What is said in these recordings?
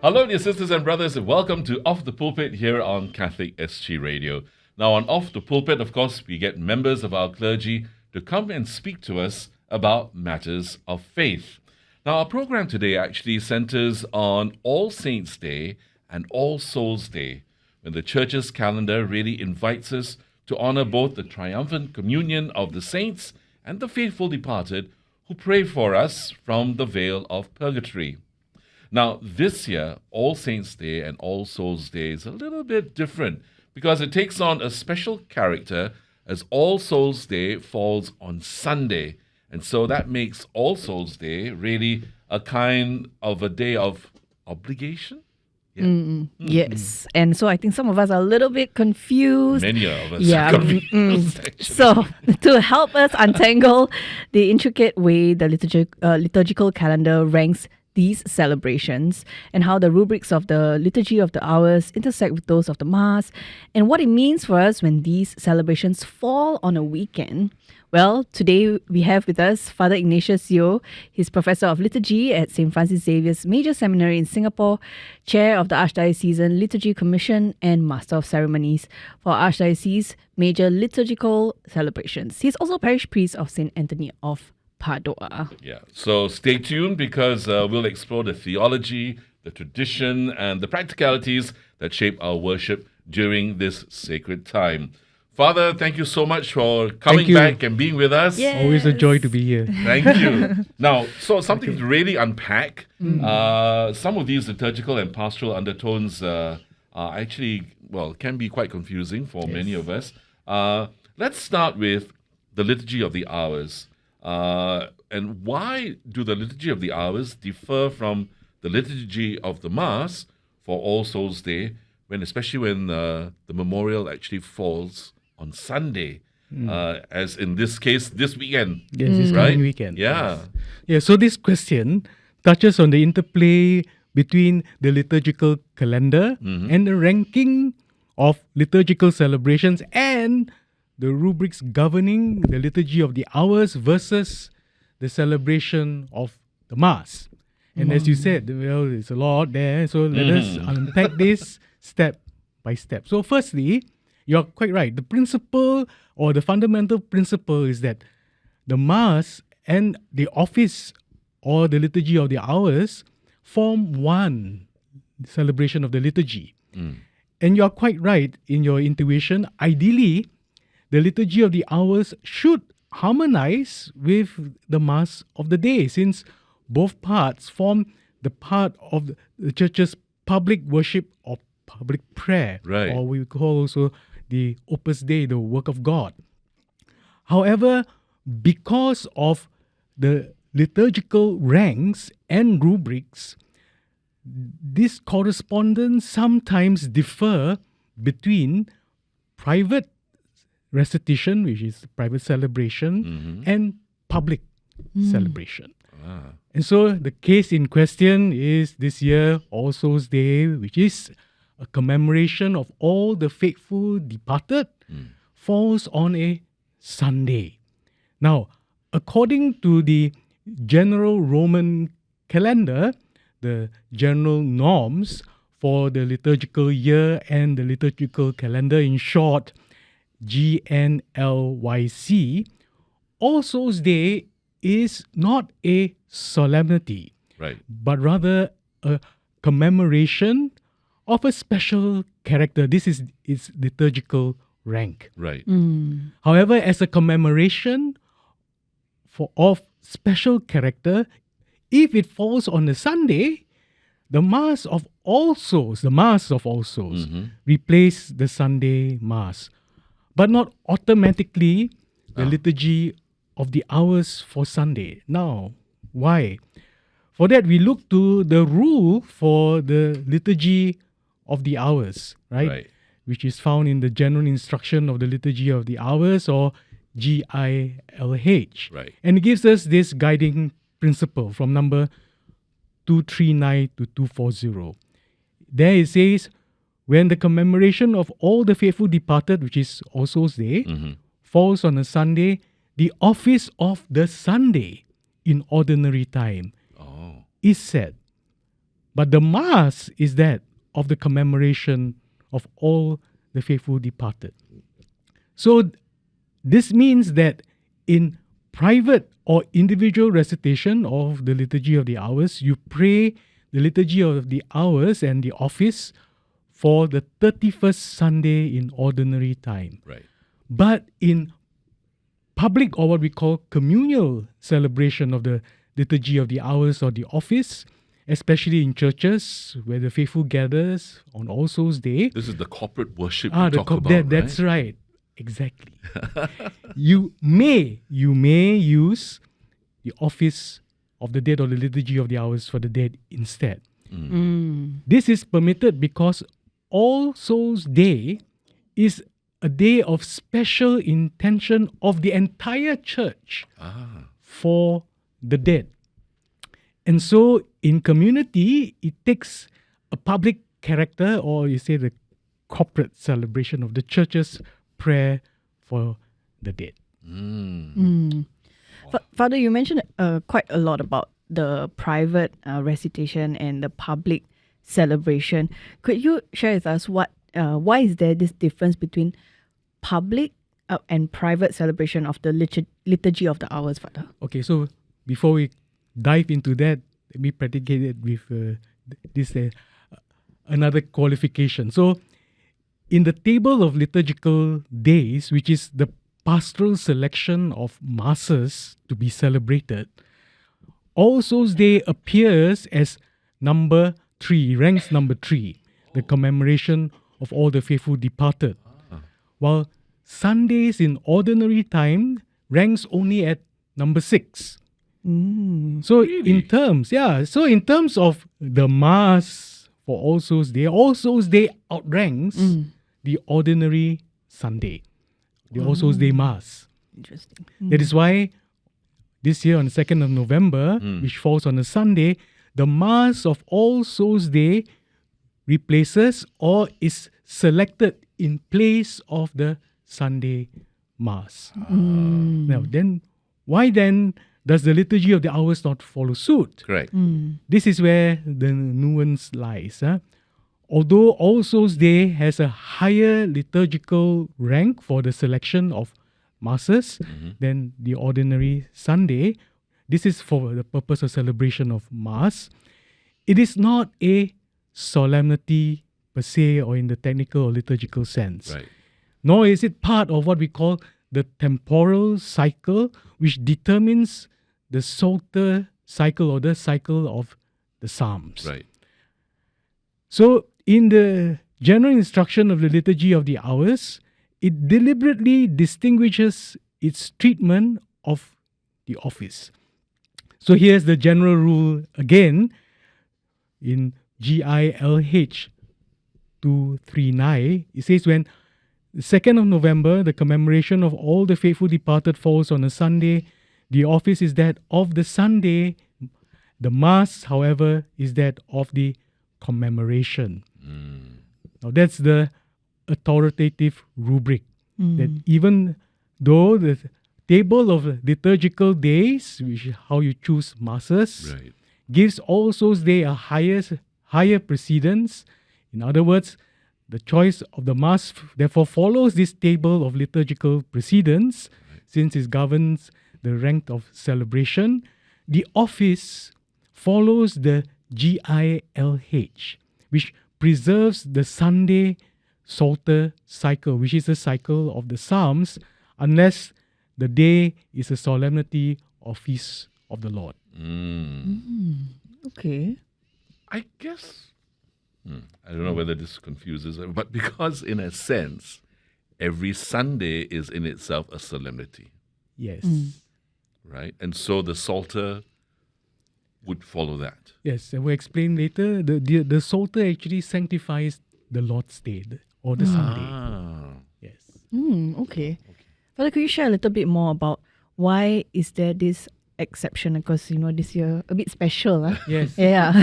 Hello, dear sisters and brothers, and welcome to Off the Pulpit here on Catholic SG Radio. Now, on Off the Pulpit, of course, we get members of our clergy to come and speak to us about matters of faith. Now, our program today actually centers on All Saints' Day and All Souls' Day, when the Church's calendar really invites us to honor both the triumphant communion of the saints and the faithful departed who pray for us from the veil of purgatory. Now, this year, All Saints' Day and All Souls' Day is a little bit different because it takes on a special character as All Souls' Day falls on Sunday. And so that makes All Souls' Day really a kind of a day of obligation. Yeah. Yes. And so I think some of us are a little bit confused. Many of us are confused, actually. So to help us untangle the intricate way the liturgical calendar ranks these celebrations and how the rubrics of the Liturgy of the Hours intersect with those of the Mass and what it means for us when these celebrations fall on a weekend. Well, today we have with us Father Ignatius Yeo. He's Professor of Liturgy at St. Francis Xavier's Major Seminary in Singapore, Chair of the Archdiocesan Liturgy Commission and Master of Ceremonies for Archdiocese Major Liturgical Celebrations. He's also Parish Priest of St. Anthony of Padua. Yeah, so stay tuned because we'll explore the theology, the tradition, and the practicalities that shape our worship during this sacred time. Father, thank you so much for coming back and being with us. Yes. Always a joy to be here. Thank you. Now, so something to really unpack. Some of these liturgical and pastoral undertones are actually, can be quite confusing for many of us. Let's start with the Liturgy of the Hours. And why do the Liturgy of the Hours differ from the Liturgy of the Mass for All Souls' Day, especially when the memorial actually falls on Sunday, as in this case, this weekend? Yes, this right? coming weekend. Yeah. Yes. Yeah, so this question touches on the interplay between the liturgical calendar and the ranking of liturgical celebrations and the rubrics governing the Liturgy of the Hours versus the celebration of the Mass. And as you said, there's a lot there, so let us unpack this step by step. So firstly, you're quite right. The principle or the fundamental principle is that the Mass and the office or the Liturgy of the Hours form one celebration of the liturgy. And you're quite right in your intuition. Ideally, the Liturgy of the Hours should harmonize with the Mass of the day, since both parts form the part of the Church's public worship or public prayer, Right. or we call also the Opus Dei, the work of God. However, because of the liturgical ranks and rubrics, this correspondence sometimes differ between private recitation, which is private celebration, and public celebration. And so the case in question is this year, All Souls' Day, which is a commemoration of all the faithful departed, falls on a Sunday. Now, according to the general Roman calendar, the general norms for the liturgical year and the liturgical calendar, in short, GNLYC, All Souls' Day is not a solemnity, Right. but rather a commemoration of a special character. This is its liturgical rank. Right. However, as a commemoration of special character, if it falls on a Sunday, the Mass of All Souls, replace the Sunday Mass, but not automatically the Liturgy of the Hours for Sunday. Now, why? For that, we look to the rule for the Liturgy of the Hours, right? Which is found in the General Instruction of the Liturgy of the Hours, or GILH. Right. And it gives us this guiding principle from number 239 to 240. There it says, when the commemoration of all the faithful departed, which is All Souls' Day, falls on a Sunday, the office of the Sunday in ordinary time is said But the Mass is that of the commemoration of all the faithful departed. So this means that in private or individual recitation of the Liturgy of the Hours, you pray the Liturgy of the Hours and the office for the 31st Sunday in ordinary time. Right. But in public, or what we call communal celebration of the Liturgy of the Hours or the office, especially in churches where the faithful gathers on All Souls Day. This is the corporate worship we talk about, That's right? right. Exactly. you may use the office of the dead or the Liturgy of the Hours for the dead instead. This is permitted because All Souls Day is a day of special intention of the entire church for the dead. And so in community, it takes a public character, or you say the corporate celebration of the church's prayer for the dead. Father, you mentioned quite a lot about the private recitation and the public celebration. Could you share with us why is there this difference between public and private celebration of the Liturgy of the Hours, Father? Okay, so before we dive into that, let me predicate it with another qualification. So, in the Table of Liturgical Days, which is the pastoral selection of masses to be celebrated, All Souls Day appears as number 3, ranks number 3, the commemoration of all the faithful departed. While Sundays in ordinary time ranks only at number 6. So in terms of the Mass for All Souls Day outranks the ordinary Sunday, the All Souls Day Mass. Interesting. That is why this year on the 2nd of November, which falls on a Sunday, the Mass of All Souls Day replaces or is selected in place of the Sunday Mass. Now then, why then does the Liturgy of the Hours not follow suit? Correct. This is where the nuance lies. Although All Souls Day has a higher liturgical rank for the selection of masses than the ordinary Sunday, this is for the purpose of celebration of Mass. It is not a solemnity per se, or in the technical or liturgical sense. Right. Nor is it part of what we call the temporal cycle, which determines the Psalter cycle or the cycle of the Psalms. Right. So, in the general instruction of the Liturgy of the Hours, it deliberately distinguishes its treatment of the office. So, here's the general rule again in GILH 239. It says, when the 2nd of November, the commemoration of all the faithful departed falls on a Sunday, the office is that of the Sunday. The Mass, however, is that of the commemoration. Now, that's the authoritative rubric. That even though the Table of Liturgical Days, which is how you choose masses, Right. gives All Souls Day a higher precedence. In other words, the choice of the Mass therefore follows this Table of Liturgical Precedence, since it governs the rank of celebration. The office follows the GILH, which preserves the Sunday Psalter cycle, which is a cycle of the Psalms, unless the day is a solemnity or feast of the Lord. Okay. I guess, I don't know whether this confuses them, but because in a sense, every Sunday is in itself a solemnity, Yes. right? And so the Psalter would follow that. Yes, and we'll explain later. The Psalter actually sanctifies the Lord's Day or the Sunday. Yes. Okay. Father, could you share a little bit more about why is there this exception? Because, this year a bit special. Yes. Yeah.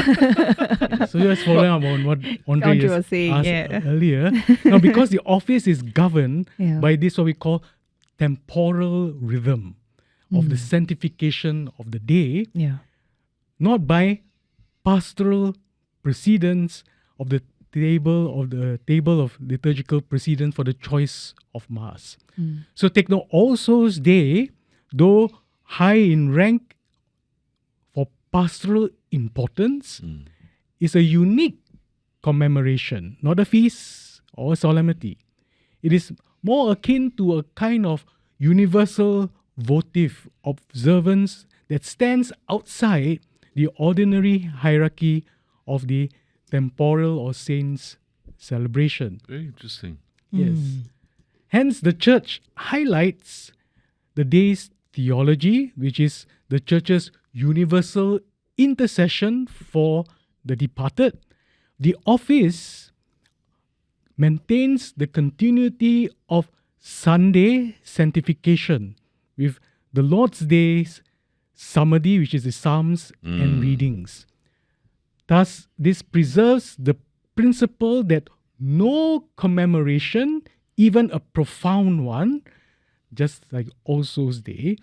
So just following up on what Andre Andre has was saying, asked yeah. earlier. Now, because the office is governed Yeah. by this what we call temporal rhythm of the sanctification of the day, Yeah. not by pastoral precedence of the table of liturgical precedence for the choice of Mass. So take note, All Souls Day, though high in rank for pastoral importance, is a unique commemoration, not a feast or a solemnity. It is more akin to a kind of universal votive observance that stands outside the ordinary hierarchy of the temporal or saints celebration. Very interesting. Yes. Hence, the Church highlights the day's theology, which is the Church's universal intercession for the departed. The office maintains the continuity of Sunday sanctification with the Lord's Day's psalmody, which is the Psalms and readings. Thus, this preserves the principle that no commemoration, even a profound one, just like All Souls Day,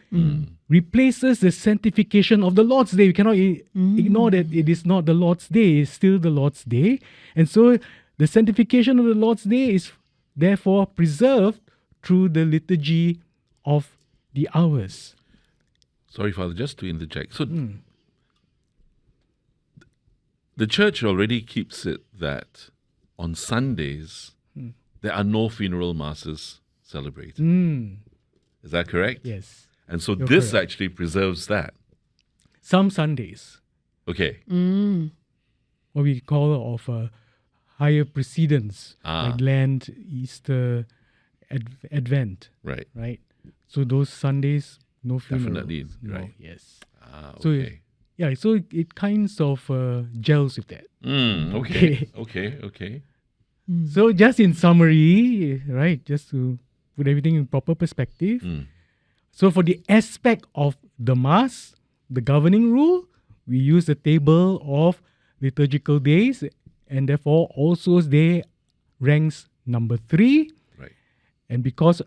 replaces the sanctification of the Lord's Day. We cannot ignore that it is not the Lord's Day, it's still the Lord's Day. And so the sanctification of the Lord's Day is therefore preserved through the liturgy of the hours. Sorry, Father, just to interject. So the Church already keeps it that on Sundays, there are no funeral masses celebrated. Is that correct? Yes. And so You're this correct. actually preserves that. Some Sundays, Okay. what we call of higher precedence, like Lent, Easter, Advent, Right. right? So those Sundays, no funerals. Definitely, No, right. yes. So, So yeah, so it kinds of gels with that. okay. Okay. So just in summary, right, just to put everything in proper perspective. So for the aspect of the Mass, the governing rule, we use the table of liturgical days, and therefore All Souls Day ranks number 3. Right. And because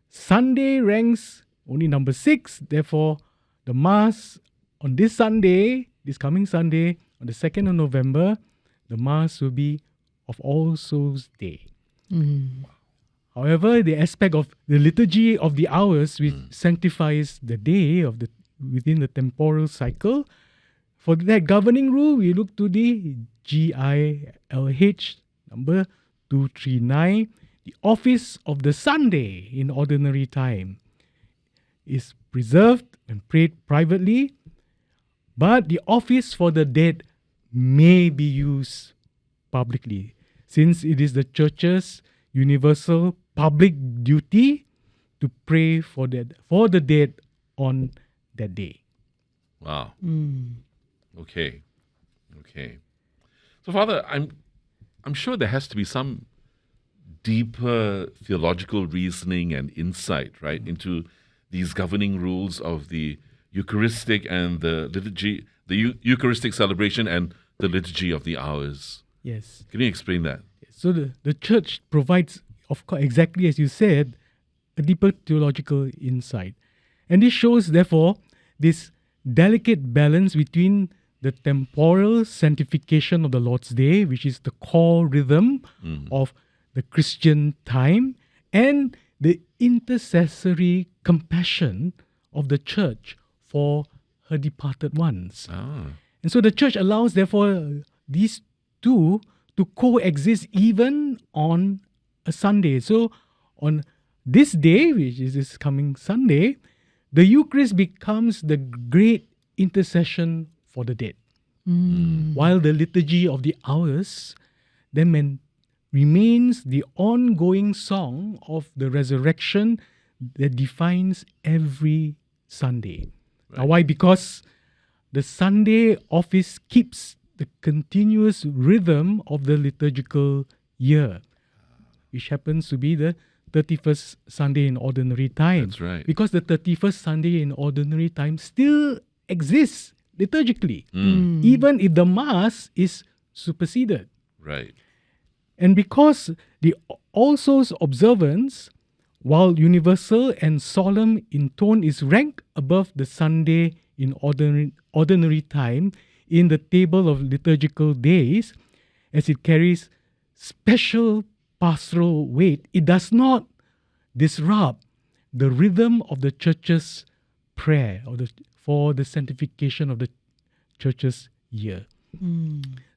Sunday ranks only number 6, therefore the Mass on this Sunday, this coming Sunday, on the 2nd of November, the Mass will be of All Souls Day. However, the aspect of the liturgy of the hours, which sanctifies the day of the within the temporal cycle, for that governing rule, we look to the GILH number 239. The office of the Sunday in ordinary time is preserved and prayed privately, but the office for the dead may be used publicly, since it is the Church's universal public duty to pray for the dead on that day. Wow. Okay. So, Father, I'm sure there has to be some deeper theological reasoning and insight, right, into these governing rules of the Eucharistic and the liturgy, the Eucharistic celebration and the liturgy of the hours. Yes. Can you explain that? So the Church provides, of course, exactly as you said, a deeper theological insight. And this shows, therefore, this delicate balance between the temporal sanctification of the Lord's Day, which is the core rhythm of the Christian time, and the intercessory compassion of the Church for her departed ones. And so the Church allows, therefore, these two to coexist even on a Sunday. So on this day, which is this coming Sunday, the Eucharist becomes the great intercession for the dead. While the liturgy of the hours then remains the ongoing song of the resurrection that defines every Sunday. Now, why? Because the Sunday office keeps the continuous rhythm of the liturgical year, which happens to be the 31st Sunday in ordinary time. That's right. Because the 31st Sunday in ordinary time still exists liturgically, even if the Mass is superseded. Right. And because the All Souls observance, while universal and solemn in tone, is ranked above the Sunday in ordinary time in the table of liturgical days, as it carries special pastoral weight, it does not disrupt the rhythm of the church's prayer for the sanctification of the church's year.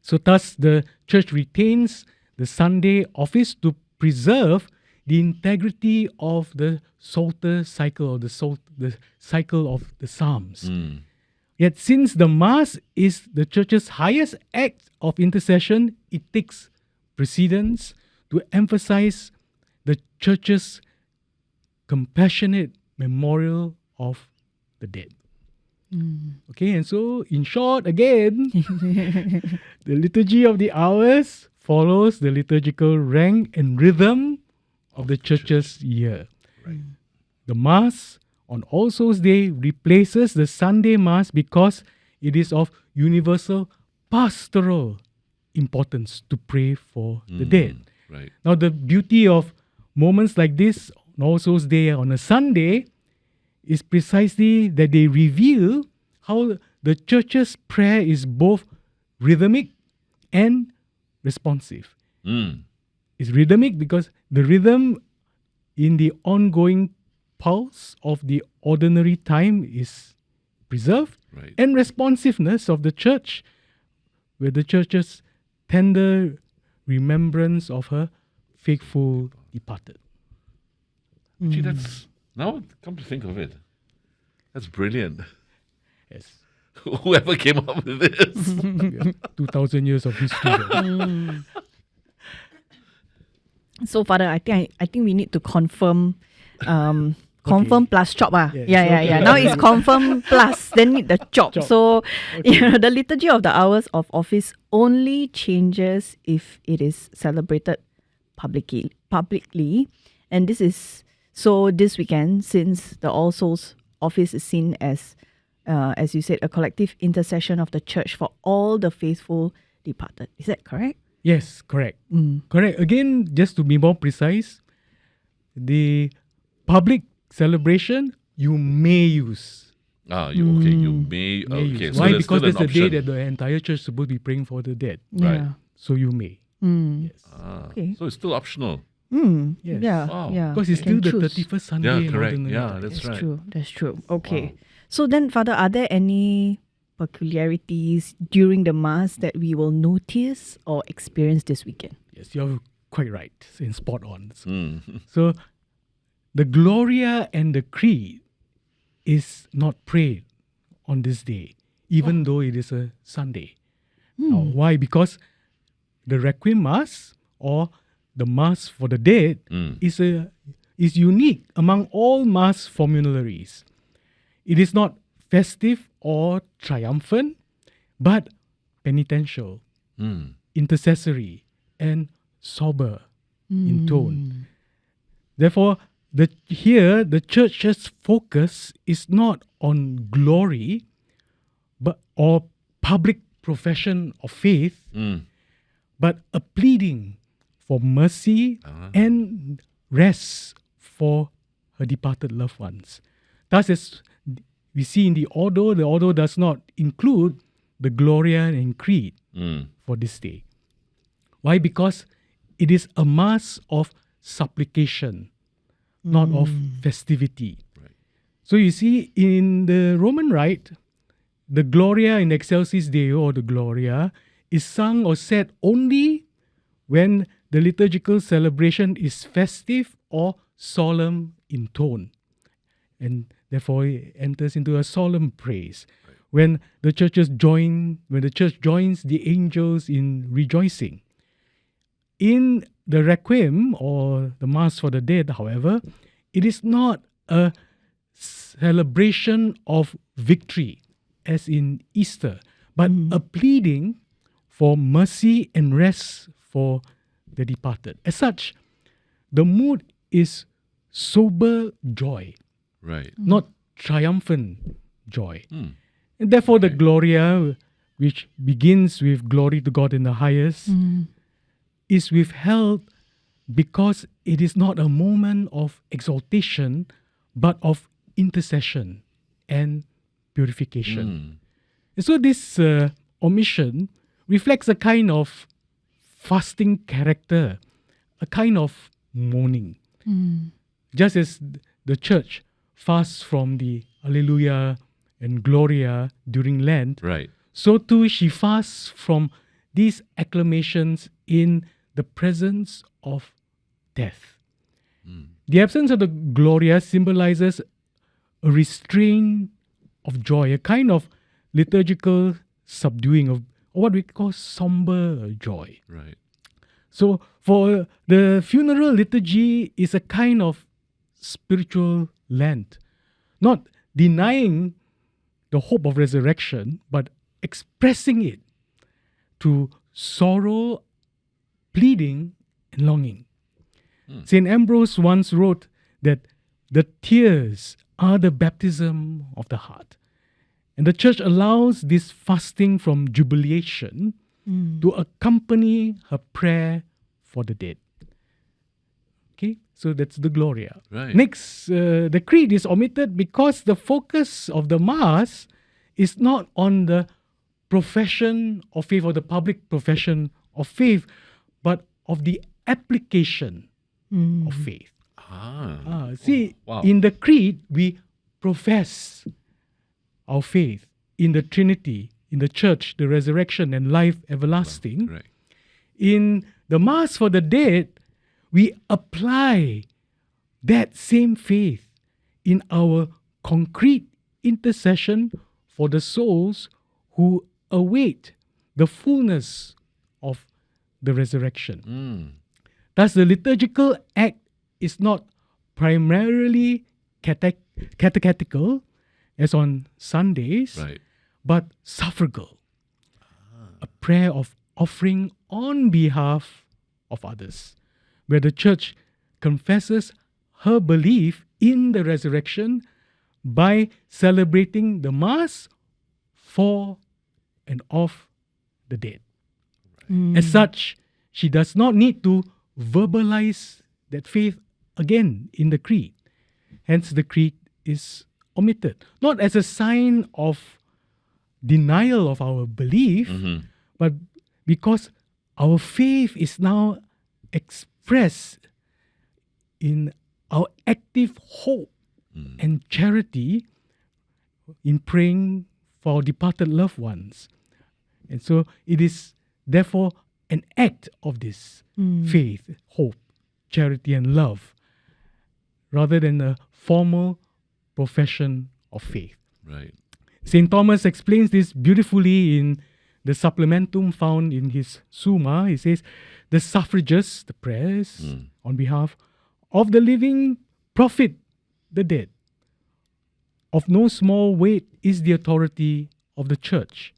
So thus the church retains the Sunday office to preserve the integrity of the Psalter cycle, or the cycle of the Psalms. Yet since the Mass is the church's highest act of intercession, it takes precedence to emphasize the church's compassionate memorial of the dead. Okay, and so in short, again, the Liturgy of the Hours follows the liturgical rank and rhythm of the church's year. Right. The Mass on All Souls Day replaces the Sunday Mass because it is of universal pastoral importance to pray for the dead. Right. Now, the beauty of moments like this on All Souls Day on a Sunday is precisely that they reveal how the church's prayer is both rhythmic and responsive. It's rhythmic because the rhythm in the ongoing pulse of the ordinary time is preserved, Right. and responsiveness of the church, where the church's tender remembrance of her faithful departed. Actually, that's, now come to think of it, that's brilliant. Yes. Whoever came up with this. We have 2,000 years of history there. So, Father, I think we need to confirm confirm plus chop. Yes, Yeah. okay. Now it's confirm plus, then need the chop. Chop. So, the Liturgy of the Hours of Office only changes if it is celebrated publicly. And this is so this weekend, since the All Souls Office is seen as you said, a collective intercession of the church for all the faithful departed. Is that correct? Yes, correct. Correct. Again, just to be more precise, the public celebration you may use. You may. May Okay, use. so Why? there's Because still an that's the day option. that the entire church is supposed to be praying for the dead. Right. Yeah. So you may. Yes. Okay. So it's still optional. Yes. Yeah. Wow. Yeah. Because it's You still can the choose. 31st Sunday. Yeah, in correct. ordinary Yeah, time. that's right. That's true. Okay. Wow. So then, Father, are there any peculiarities during the Mass that we will notice or experience this weekend? Yes, you're quite right. And spot on. Mm. So the Gloria and the Creed is not prayed on this day, even though it is a Sunday. Now, why? Because the Requiem Mass, or the Mass for the dead, is unique among all Mass formularies. It is not festive or triumphant, but penitential, intercessory, and sober in tone. Therefore, the church's focus is not on glory, or public profession of faith, but a pleading for mercy and rest for her departed loved ones. Thus, as we see in the ordo does not include the Gloria and Creed for this day. Why? Because it is a Mass of supplication, not of festivity. Right. So you see, in the Roman Rite, the Gloria in Excelsis Deo, or the Gloria, is sung or said only when the liturgical celebration is festive or solemn in tone, and therefore it enters into a solemn praise. Right. When the church joins the angels in rejoicing. In the Requiem, or the Mass for the dead, however, it is not a celebration of victory, as in Easter, but a pleading for mercy and rest for the departed. As such, the mood is sober joy, Right. not triumphant joy. And therefore, the Gloria, which begins with glory to God in the highest, is withheld because it is not a moment of exaltation, but of intercession and purification. And so this omission reflects a kind of fasting character, a kind of mourning. Just as the church fasts from the Alleluia and Gloria during Lent, Right. so too she fasts from these acclamations in the presence of death. The absence of the Gloria symbolizes a restraint of joy, a kind of liturgical subduing of what we call somber joy. Right. So for the funeral liturgy is a kind of spiritual Lent, not denying the hope of resurrection, but expressing it through sorrow, pleading, and longing. St. Ambrose once wrote that the tears are the baptism of the heart. And the church allows this fasting from jubilation to accompany her prayer for the dead. Okay, so that's the Gloria. Right. Next, the creed is omitted because the focus of the Mass is not on the profession of faith or the public profession of faith, but of the application of faith. Wow. In the creed, we profess our faith in the Trinity, in the church, the resurrection and life everlasting. Right. In the Mass for the dead, we apply that same faith in our concrete intercession for the souls who await the fullness of the resurrection. Thus, the liturgical act is not primarily catechetical, as on Sundays, Right. but suffragal, a prayer of offering on behalf of others, where the church confesses her belief in the resurrection by celebrating the Mass for and of the dead. As such, she does not need to verbalize that faith again in the creed. Hence, the creed is omitted, not as a sign of denial of our belief, but because our faith is now expressed in our active hope and charity in praying for our departed loved ones. And so it is therefore an act of this faith, hope, charity, and love, rather than a formal profession of faith. Right. St. Thomas explains this beautifully in the supplementum found in his Summa. He says, the suffrages, the prayers on behalf of the living, profit the dead. Of no small weight is the authority of the Church,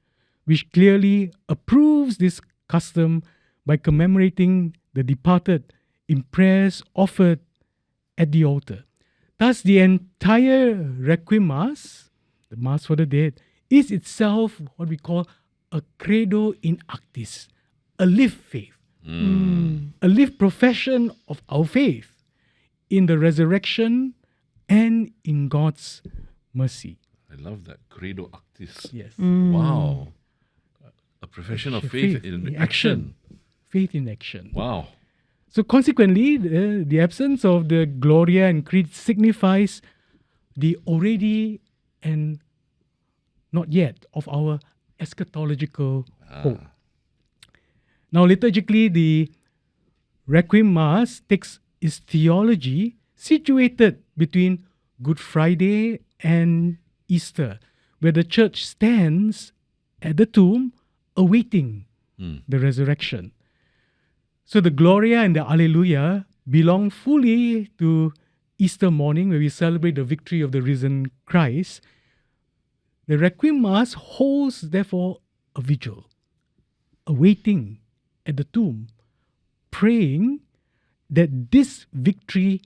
which clearly approves this custom by commemorating the departed in prayers offered at the altar. Thus, the entire Requiem Mass, the Mass for the dead, is itself what we call a credo in actis, a lived faith, a lived profession of our faith in the resurrection and in God's mercy. I love that. Credo actis. Yes. Wow. A profession of faith in action. Faith in action. Wow. So consequently, the absence of the Gloria and Creed signifies the already and not yet of our eschatological hope. Now, liturgically, the Requiem Mass takes its theology situated between Good Friday and Easter, where the Church stands at the tomb awaiting the resurrection. So the Gloria and the Alleluia belong fully to Easter morning, where we celebrate the victory of the risen Christ. The Requiem Mass holds, therefore, a vigil, awaiting at the tomb, praying that this victory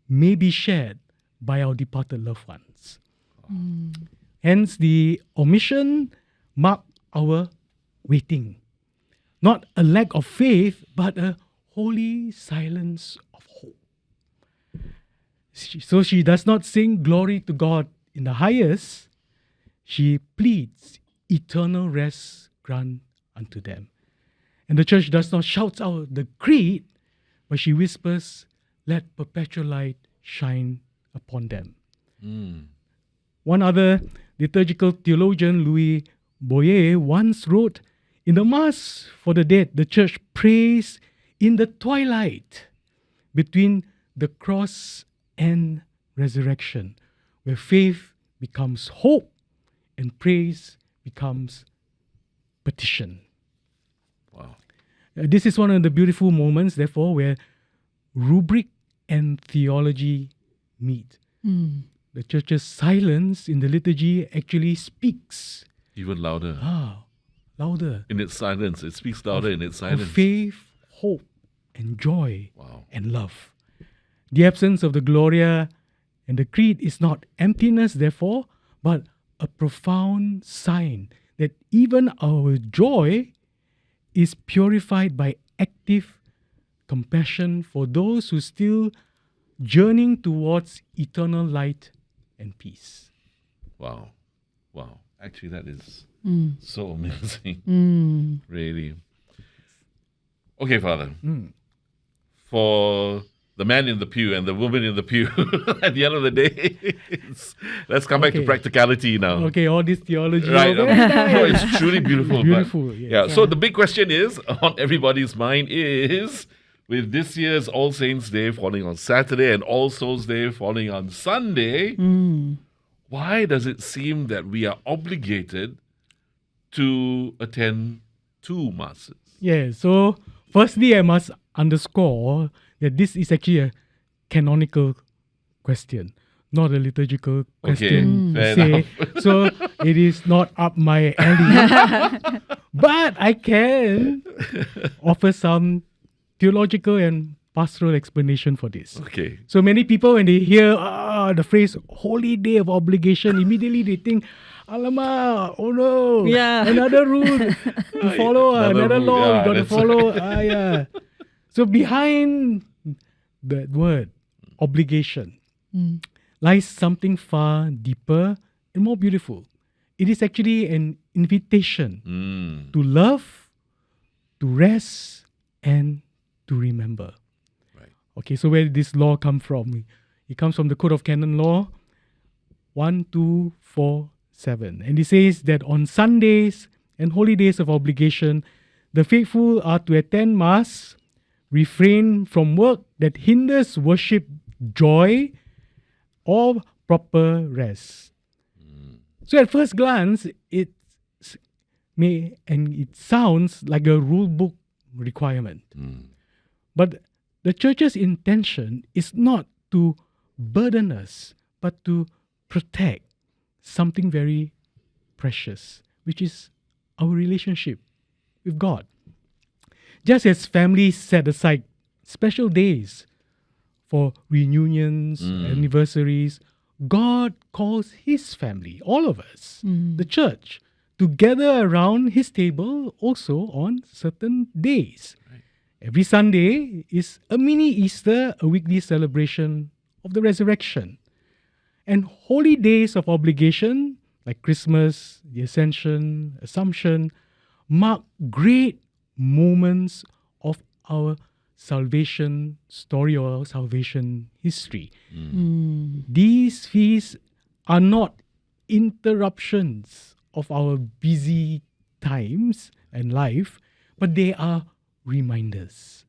may be shared by our departed loved ones. Hence, the omission marks our waiting. Not a lack of faith, but a holy silence of hope. So she does not sing glory to God in the highest. She pleads eternal rest grant unto them. And the church does not shout out the creed, but she whispers, "Let perpetual light shine upon them." One other liturgical theologian, Louis Boyer, once wrote, "In the Mass for the dead, the church prays in the twilight between the cross and resurrection, where faith becomes hope and praise becomes petition." Wow. This is one of the beautiful moments, therefore, where rubric and theology meet. The church's silence in the liturgy actually speaks Even louder. louder In its silence. It speaks louder in its silence. of faith, hope, and joy Wow. and love. The absence of the Gloria and the Creed is not emptiness, therefore, but a profound sign that even our joy is purified by active compassion for those who still journeying towards eternal light and peace. Wow. Wow. Actually, that is so amazing. Really. Okay, Father. For the man in the pew and the woman in the pew, at the end of the day, let's come back to Okay. practicality now. Okay, all this theology. Right. oh, very nice. No, it's truly beautiful. but- Beautiful, yes. Yeah. So the big question is on everybody's mind is, with this year's All Saints Day falling on Saturday and All Souls Day falling on Sunday, why does it seem that we are obligated to attend two masses? Yeah, so firstly, I must underscore that this is actually a canonical question, not a liturgical question. fair say. enough. So it is not up my alley. But I can offer some theological and pastoral explanation for this. Okay. So many people, when they hear the phrase "holy day of obligation," immediately they think, "Alamak, oh no, Yeah. another rule to follow, Another another rule, law yeah, we got to that's follow." Yeah. So behind that word obligation lies something far deeper and more beautiful. It is actually an invitation to love, to rest, and to remember. Right. Okay, so where did this law come from? It comes from the Code of Canon Law 1247. And it says that on Sundays and holy days of obligation, the faithful are to attend Mass, refrain from work that hinders worship, joy, or proper rest. So at first glance, it sounds like a rule book requirement. But the church's intention is not to burden us, but to protect something very precious, which is our relationship with God. Just as families set aside special days for reunions, anniversaries, God calls His family, all of us, the church, to gather around His table also on certain days. Every Sunday is a mini Easter, a weekly celebration of the resurrection. And holy days of obligation, like Christmas, the Ascension, Assumption, mark great moments of our salvation story or our salvation history. These feasts are not interruptions of our busy times and life, but they are reminders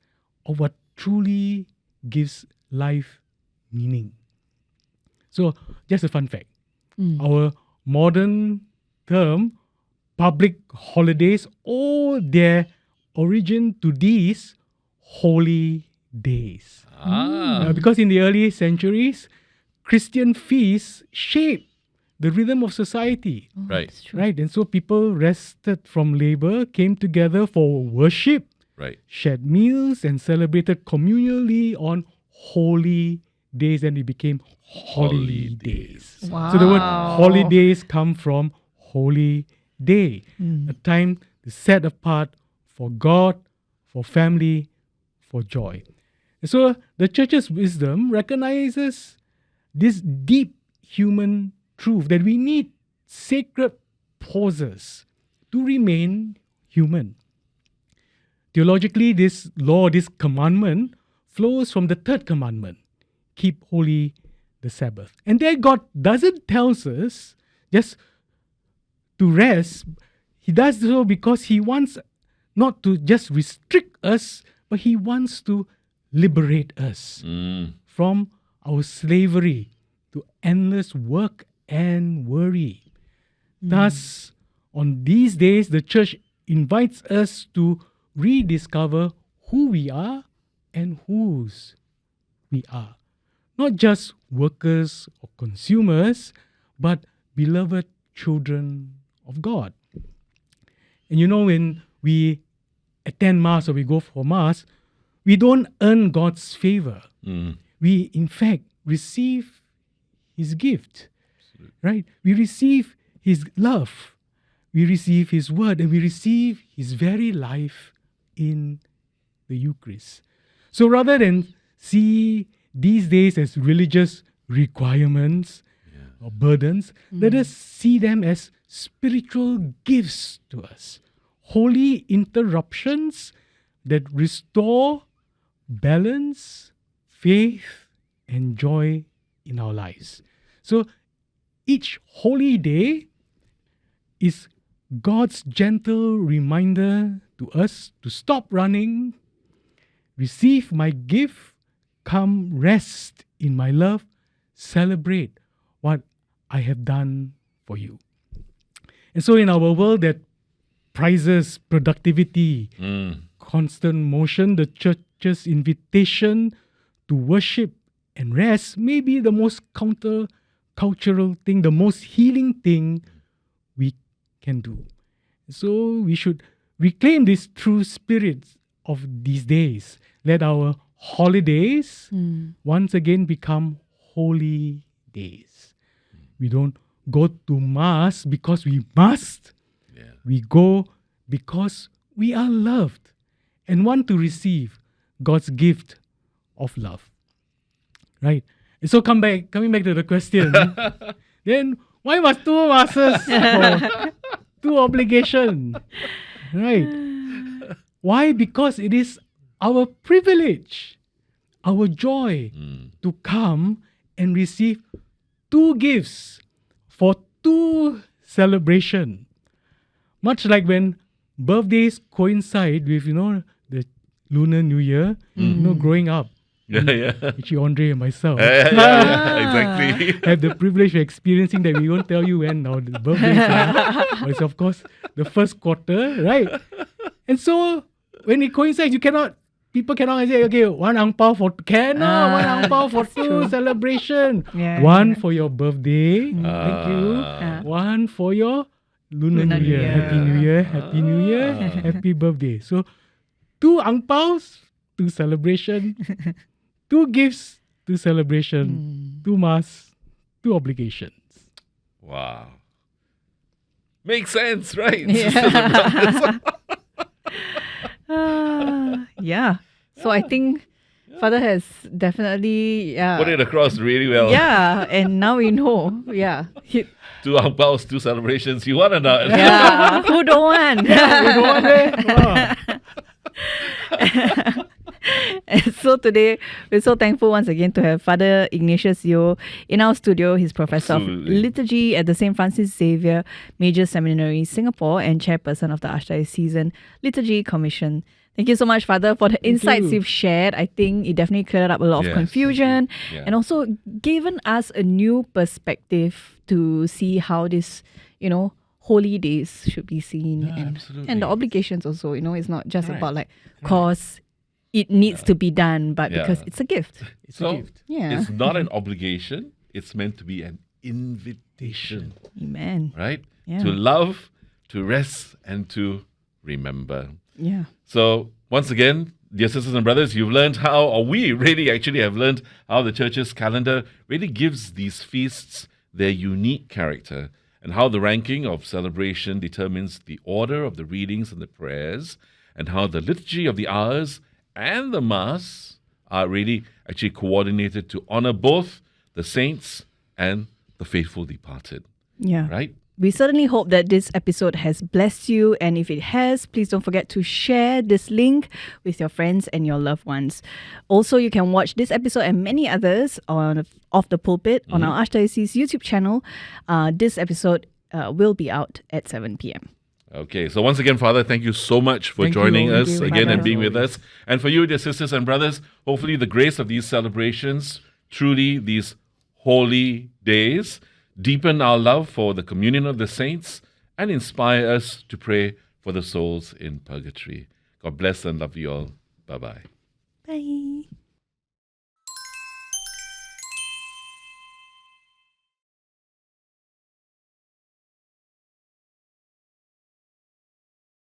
of what truly gives life meaning. So, just a fun fact. Our modern term, public holidays, owe their origin to these holy days. Because in the early centuries, Christian feasts shaped the rhythm of society. Right. Right? And so people rested from labor, came together for worship, Right. shared meals, and celebrated communally on holy days, and it became holy days. Wow. So the word holidays come from holy day, a time set apart for God, for family, for joy. And so the church's wisdom recognizes this deep human truth that we need sacred pauses to remain human. theologically, this law, this commandment flows from the third commandment. Keep holy the Sabbath. And there God doesn't tell us just to rest. He does so because he wants not to just restrict us, but he wants to liberate us from our slavery to endless work and worry. Thus, on these days, the church invites us to rediscover who we are and whose we are. Not just workers or consumers, but beloved children of God. And you know, when we attend Mass or we go for Mass, we don't earn God's favor. We, in fact, receive His gift, right? We receive His love. We receive His word, and we receive His very life in the Eucharist. So rather than see these days as religious requirements or burdens, let us see them as spiritual gifts to us. Holy interruptions that restore balance, faith, and joy in our lives. So each holy day is God's gentle reminder to us to stop running, receive my gift, come rest in my love, celebrate what I have done for you. And so in our world that prizes productivity, constant motion, the church's invitation to worship and rest may be the most counter-cultural thing, the most healing thing we can do. So we should reclaim this true spirit of these days. Let our holidays once again become holy days. We don't go to Mass because we must. We go because we are loved and want to receive God's gift of love. Right? And so coming back to the question, then why must 2 Masses for 2 obligation? Right? Why? Because it is our privilege, our joy to come and receive 2 gifts for 2 celebration. Much like when birthdays coincide with, the Lunar New Year, growing up. Actually, Andre and myself Exactly. have the privilege of experiencing that. We won't tell you when our birthdays are. But it's of course the first quarter, right? And so when it coincides, people cannot say, okay, one ang pao for 2 celebration. One for your birthday, thank you. One for your Lunar New Year. Happy New Year, Happy New Year, Happy birthday. So 2 ang paos, 2 celebration, 2 gifts, 2 celebration, 2 Mass, 2 obligations. Wow. Makes sense, right? Yeah. So I think Father has definitely Put it across really well. Yeah, and now we know. Yeah. 2 ang paos, 2 celebrations. You want or not? Yeah. Who don't want? We don't want it. And so today, we're so thankful once again to have Father Ignatius Yeo in our studio. He's Professor of Liturgy at the St. Francis Xavier Major Seminary, Singapore, and Chairperson of the Archdiocesan Liturgy Commission. Thank you so much, Father, for the insights you've shared. I think it definitely cleared up a lot of confusion and also given us a new perspective to see how this, holy days should be seen and the obligations also. It's not just about cause it needs to be done, but because it's a gift. It's a gift. Yeah. It's not an obligation. It's meant to be an invitation. Amen. Right? Yeah. To love, to rest, and to remember. Yeah. So, once again, dear sisters and brothers, you've learned how, or we really actually have learned how the church's calendar really gives these feasts their unique character, and how the ranking of celebration determines the order of the readings and the prayers, and how the liturgy of the hours and the Mass are really actually coordinated to honor both the saints and the faithful departed. Yeah. Right? We certainly hope that this episode has blessed you, and if it has, please don't forget to share this link with your friends and your loved ones. Also, you can watch this episode and many others on Off the Pulpit on our Archdiocese YouTube channel. This episode will be out at 7 p.m. Okay, so once again, Father, thank you so much for Thank joining you. us Thank you, again and Father. being with us. And for you, dear sisters and brothers, hopefully the grace of these celebrations, truly these holy days, deepen our love for the communion of the saints and inspire us to pray for the souls in purgatory. God bless and love you all. Bye-bye. Bye.